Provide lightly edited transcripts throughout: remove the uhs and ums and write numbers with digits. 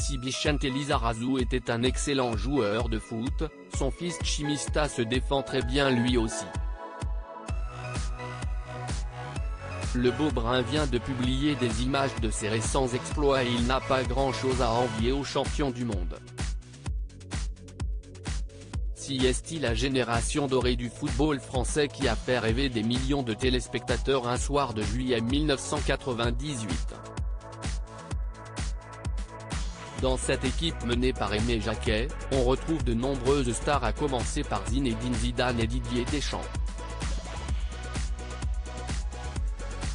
si Vicente Lizarazu était un excellent joueur de foot, son fils Chimista se défend très bien lui aussi. Le Beau-Brun vient de publier des images de ses récents exploits et il n'a pas grand-chose à envier aux champions du monde. Si est-il la génération dorée du football français qui a fait rêver des millions de téléspectateurs un soir de juillet 1998. Dans cette équipe menée par Aimé Jacquet, on retrouve de nombreuses stars à commencer par Zinedine Zidane et Didier Deschamps.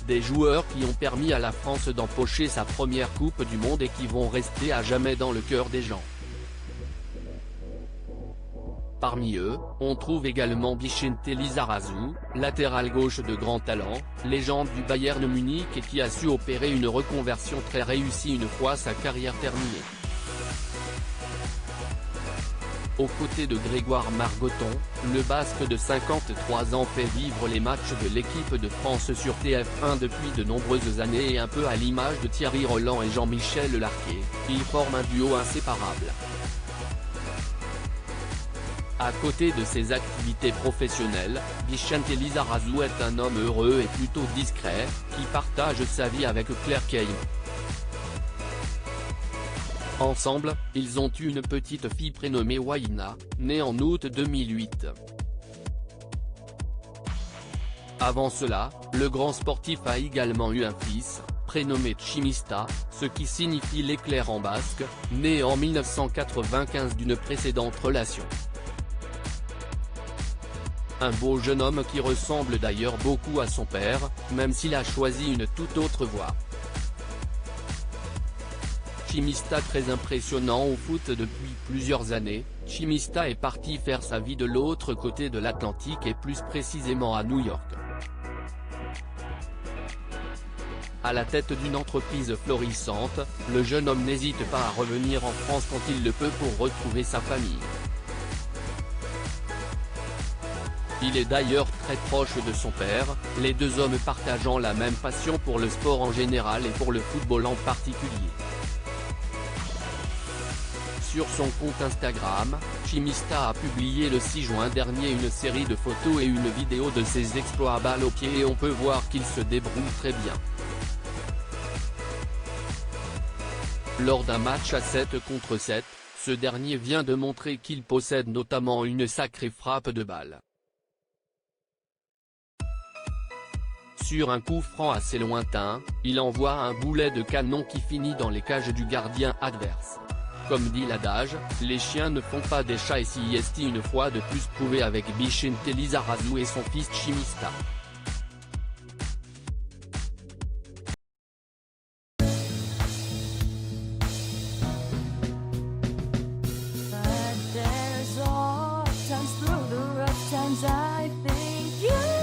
Des joueurs qui ont permis à la France d'empocher sa première Coupe du Monde et qui vont rester à jamais dans le cœur des gens. Parmi eux, on trouve également Vicente Lizarazu, latéral gauche de grand talent, légende du Bayern Munich et qui a su opérer une reconversion très réussie une fois sa carrière terminée. Aux côtés de Grégoire Margoton, le Basque de 53 ans fait vivre les matchs de l'équipe de France sur TF1 depuis de nombreuses années et un peu à l'image de Thierry Roland et Jean-Michel Larquet, ils forment un duo inséparable. À côté de ses activités professionnelles, Vicente Lizarazu est un homme heureux et plutôt discret, qui partage sa vie avec Claire Kane. Ensemble, ils ont eu une petite fille prénommée Waina, née en août 2008. Avant cela, le grand sportif a également eu un fils, prénommé Chimista, ce qui signifie l'éclair en basque, né en 1995 d'une précédente relation. Un beau jeune homme qui ressemble d'ailleurs beaucoup à son père, même s'il a choisi une toute autre voie. Chimista très impressionnant au foot depuis plusieurs années, Chimista est parti faire sa vie de l'autre côté de l'Atlantique et plus précisément à New York. À la tête d'une entreprise florissante, le jeune homme n'hésite pas à revenir en France quand il le peut pour retrouver sa famille. Il est d'ailleurs très proche de son père, les deux hommes partageant la même passion pour le sport en général et pour le football en particulier. Sur son compte Instagram, Chimista a publié le 6 juin dernier une série de photos et une vidéo de ses exploits à balle au pied et on peut voir qu'il se débrouille très bien. Lors d'un match à 7 contre 7, ce dernier vient de montrer qu'il possède notamment une sacrée frappe de balle. Sur un coup franc assez lointain, il envoie un boulet de canon qui finit dans les cages du gardien adverse. Comme dit l'adage, les chiens ne font pas des chats et si est une fois de plus prouvé avec Vicente Lizarazu et son fils Chimista. But there's all times through the rough times I think you